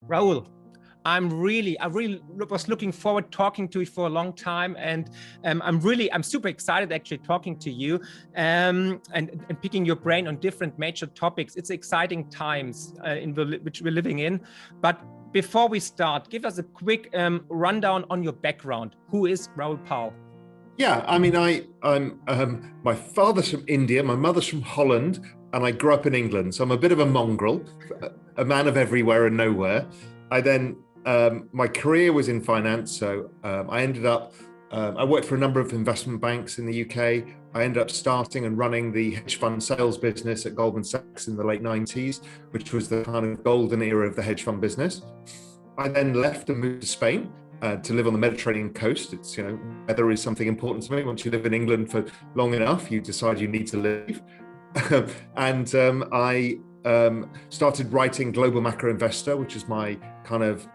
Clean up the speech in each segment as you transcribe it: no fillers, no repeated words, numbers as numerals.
Raoul, I really was looking forward talking to you for a long time, and I'm super excited actually talking to you, and picking your brain on different major topics. It's exciting times which we're living in. But before we start, give us a quick rundown on your background. Who is Raoul Pal? Yeah, I'm my father's from India, my mother's from Holland, and I grew up in England. So I'm a bit of a mongrel, a man of everywhere and nowhere. I then my career was in finance, so I ended up. I worked for a number of investment banks in the UK. I ended up starting and running the hedge fund sales business at Goldman Sachs in the late 90s, which was the kind of golden era of the hedge fund business. I then left and moved to Spain to live on the Mediterranean coast. It's, weather is something important to me. Once you live in England for long enough, you decide you need to leave. And I started writing Global Macro Investor, which is my kind of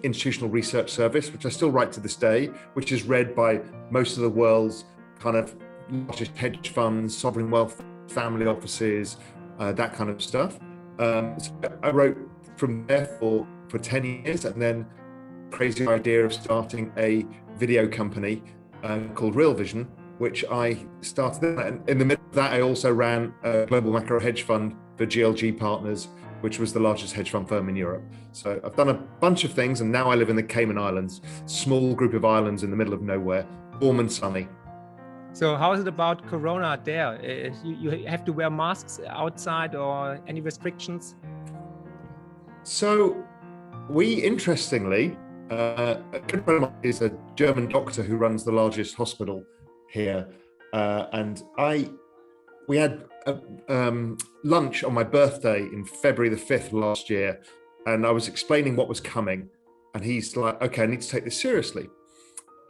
institutional research service, which I still write to this day, which is read by most of the world's kind of largest hedge funds, sovereign wealth, family offices, that kind of stuff. So I wrote from there for 10 years, and then crazy idea of starting a video company called Real Vision, which I started. And in the middle of that, I also ran a global macro hedge fund for GLG Partners, which was the largest hedge fund firm in Europe. So I've done a bunch of things, and now I live in the Cayman Islands, small group of islands in the middle of nowhere, warm and sunny. So how is it about Corona there? You have to wear masks outside, or any restrictions? So we, interestingly, a good friend of mine is a German doctor who runs the largest hospital here, and we had lunch on my birthday in February the 5th last year, and I was explaining what was coming, and he's like, okay, I need to take this seriously.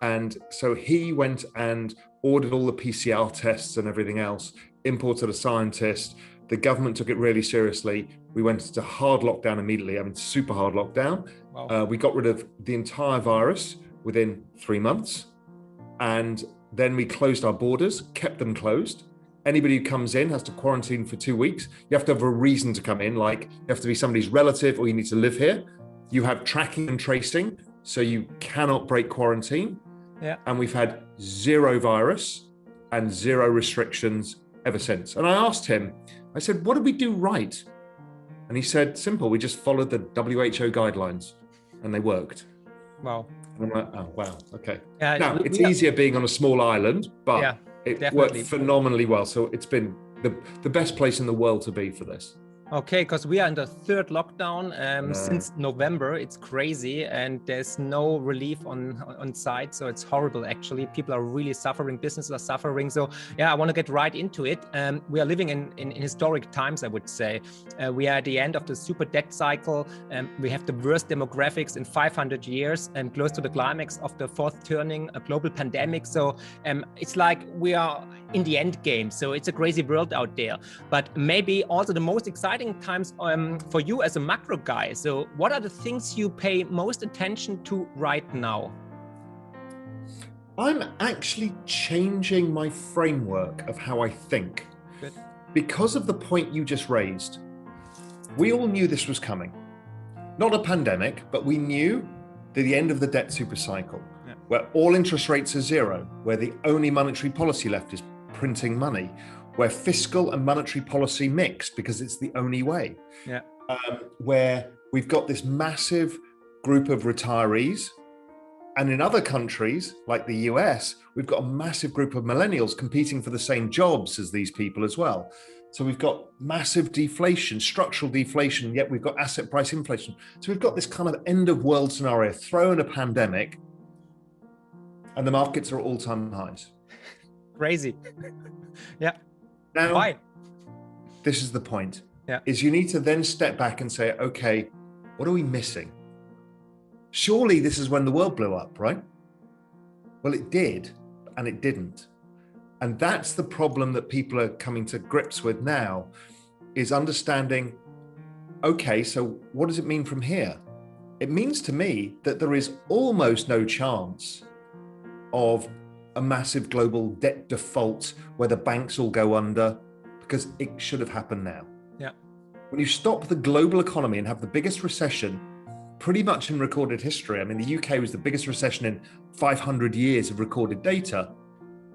And so he went and ordered all the PCR tests and everything else, imported a scientist. The government took it really seriously. We went into hard lockdown immediately. I mean, super hard lockdown. Wow. We got rid of the entire virus within 3 months. And then we closed our borders, kept them closed. Anybody who comes in has to quarantine for 2 weeks. You have to have a reason to come in, like you have to be somebody's relative or you need to live here. You have tracking and tracing, so you cannot break quarantine. Yeah. And we've had zero virus and zero restrictions ever since. And I asked him, I said, what did we do right? And he said, simple, we just followed the WHO guidelines and they worked. Wow. And I'm like, oh, wow, okay. Now, it's easier being on a small island, but it worked phenomenally well. So it's been the best place in the world to be for this. Okay, because we are in the third lockdown since November. It's crazy, and there's no relief on site. So it's horrible, actually. People are really suffering. Businesses are suffering. So yeah, I want to get right into it. We are living in historic times, I would say. We are at the end of the super debt cycle. We have the worst demographics in 500 years, and close to the climax of the fourth turning, a global pandemic. So it's like we are in the end game. So it's a crazy world out there. But maybe also the most exciting times for you as a macro guy. So what are the things you pay most attention to right now? I'm actually changing my framework of how I think. Good. Because of the point you just raised. We all knew this was coming. Not a pandemic, but we knew the end of the debt super cycle, where all interest rates are zero, where the only monetary policy left is printing money, where fiscal and monetary policy mix because it's the only way. Yeah. Where we've got this massive group of retirees, and in other countries like the US, we've got a massive group of millennials competing for the same jobs as these people as well. So we've got massive deflation, structural deflation, yet we've got asset price inflation. So we've got this kind of end of world scenario, throw in a pandemic, and the markets are at all-time highs. Crazy. Yeah. Now, why? This is the point, is you need to then step back and say, okay, what are we missing? Surely this is when the world blew up, right? Well, it did, and it didn't. And that's the problem that people are coming to grips with now, is understanding, okay, so what does it mean from here? It means to me that there is almost no chance of a massive global debt default where the banks all go under, because it should have happened now. Yeah. When you stop the global economy and have the biggest recession pretty much in recorded history. I mean, the UK was the biggest recession in 500 years of recorded data,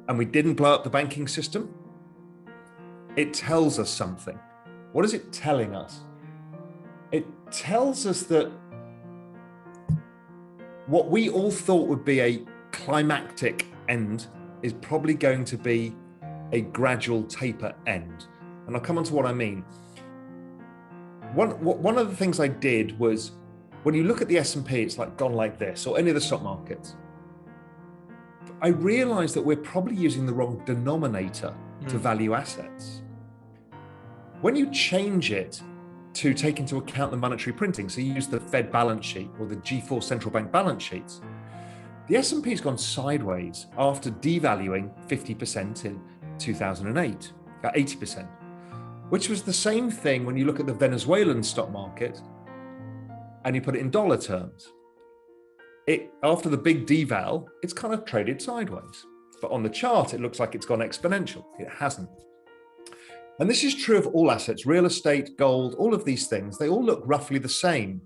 and we didn't blow up the banking system. It tells us something. What is it telling us? It tells us that what we all thought would be a climactic end is probably going to be a gradual taper end. And I'll come on to what I mean. One of the things I did was, when you look at the S&P, it's like gone like this, or any of the stock markets. I realized that we're probably using the wrong denominator to value assets. When you change it to take into account the monetary printing, so you use the Fed balance sheet or the G4 central bank balance sheets, the S&P's gone sideways after devaluing 50% in 2008, 80%, which was the same thing when you look at the Venezuelan stock market and you put it in dollar terms. After the big deval, it's kind of traded sideways. But on the chart, it looks like it's gone exponential. It hasn't. And this is true of all assets, real estate, gold, all of these things. They all look roughly the same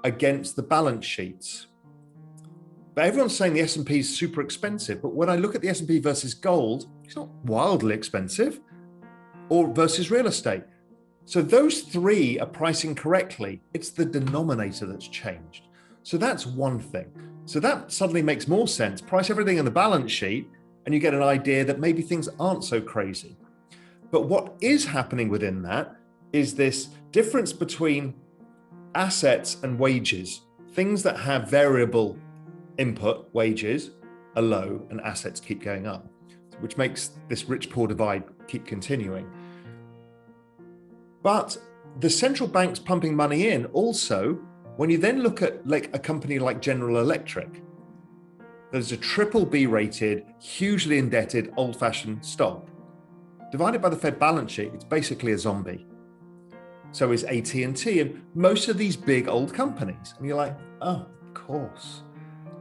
against the balance sheets. But everyone's saying the S&P is super expensive. But when I look at the S&P versus gold, it's not wildly expensive, or versus real estate. So those three are pricing correctly. It's the denominator that's changed. So that's one thing. So that suddenly makes more sense. Price everything in the balance sheet and you get an idea that maybe things aren't so crazy. But what is happening within that is this difference between assets and wages. Things that have variable input, wages, are low and assets keep going up, which makes this rich-poor divide keep continuing. But the central bank's pumping money in also. When you then look at like a company like General Electric, there's a BBB rated, hugely indebted, old-fashioned stock. Divided by the Fed balance sheet, it's basically a zombie. So is AT&T and most of these big old companies. And you're like, oh, of course.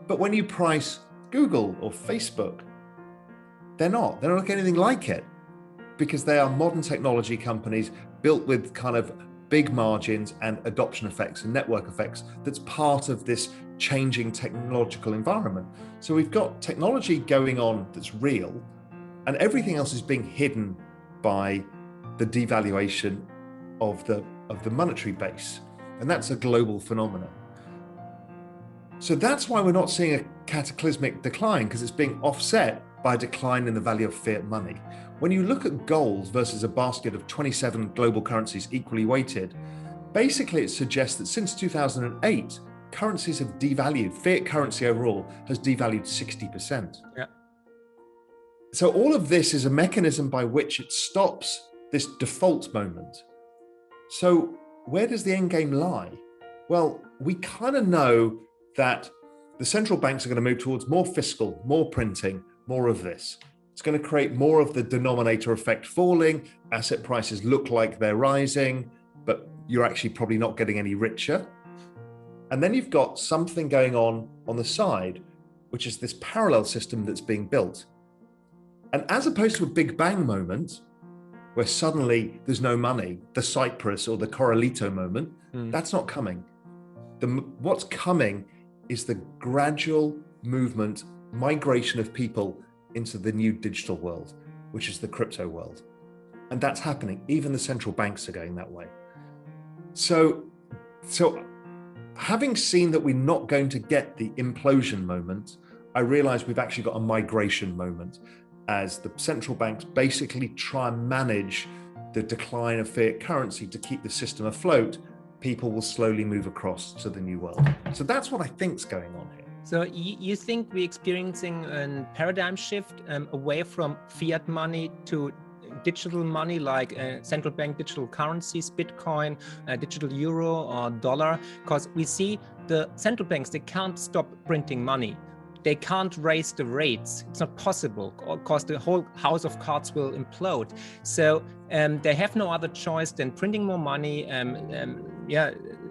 But when you price Google or Facebook, they don't look anything like it, because they are modern technology companies built with kind of big margins and adoption effects and network effects that's part of this changing technological environment. So we've got technology going on that's real, and everything else is being hidden by the devaluation of the monetary base. And that's a global phenomenon. So that's why we're not seeing a cataclysmic decline, because it's being offset by a decline in the value of fiat money. When you look at gold versus a basket of 27 global currencies equally weighted, basically it suggests that since 2008, currencies have devalued. Fiat currency overall has devalued 60%. Yeah. So all of this is a mechanism by which it stops this default moment. So where does the end game lie? Well, we kind of know that the central banks are going to move towards more fiscal, more printing, more of this. It's going to create more of the denominator effect falling. Asset prices look like they're rising, but you're actually probably not getting any richer. And then you've got something going on the side, which is this parallel system that's being built. And as opposed to a big bang moment, where suddenly there's no money, the Cyprus or the Corralito moment, that's not coming. What's coming is the gradual movement, migration of people into the new digital world, which is the crypto world. And that's happening. Even the central banks are going that way. So having seen that we're not going to get the implosion moment, I realize we've actually got a migration moment as the central banks basically try and manage the decline of fiat currency to keep the system afloat. People will slowly move across to the new world. So that's what I think's going on here. So you think we're experiencing a paradigm shift away from fiat money to digital money, like central bank digital currencies, Bitcoin, digital euro or dollar? Because we see the central banks, they can't stop printing money. They can't raise the rates. It's not possible, because the whole house of cards will implode. So they have no other choice than printing more money,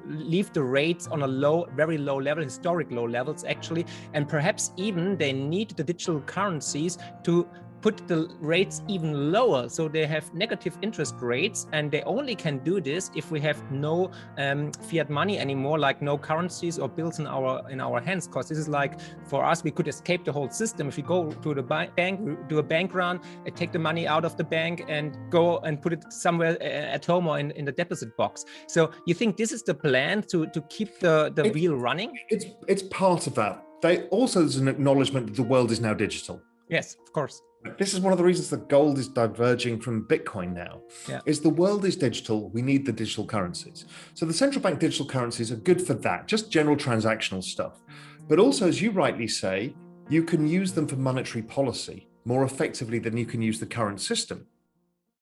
leave the rates on a very low level, historic low levels actually, and perhaps even they need the digital currencies to put the rates even lower, so they have negative interest rates, and they only can do this if we have no fiat money anymore, like no currencies or bills in our hands. Because this is like, for us, we could escape the whole system if we go to the bank, do a bank run, take the money out of the bank and go and put it somewhere at home or in the deposit box. So you think this is the plan to keep the wheel running? It's part of that. There's an acknowledgement that the world is now digital. Yes, of course. This is one of the reasons that gold is diverging from Bitcoin now. Yeah. Is the world is digital, we need the digital currencies. So the central bank digital currencies are good for that, just general transactional stuff. But also, as you rightly say, you can use them for monetary policy more effectively than you can use the current system.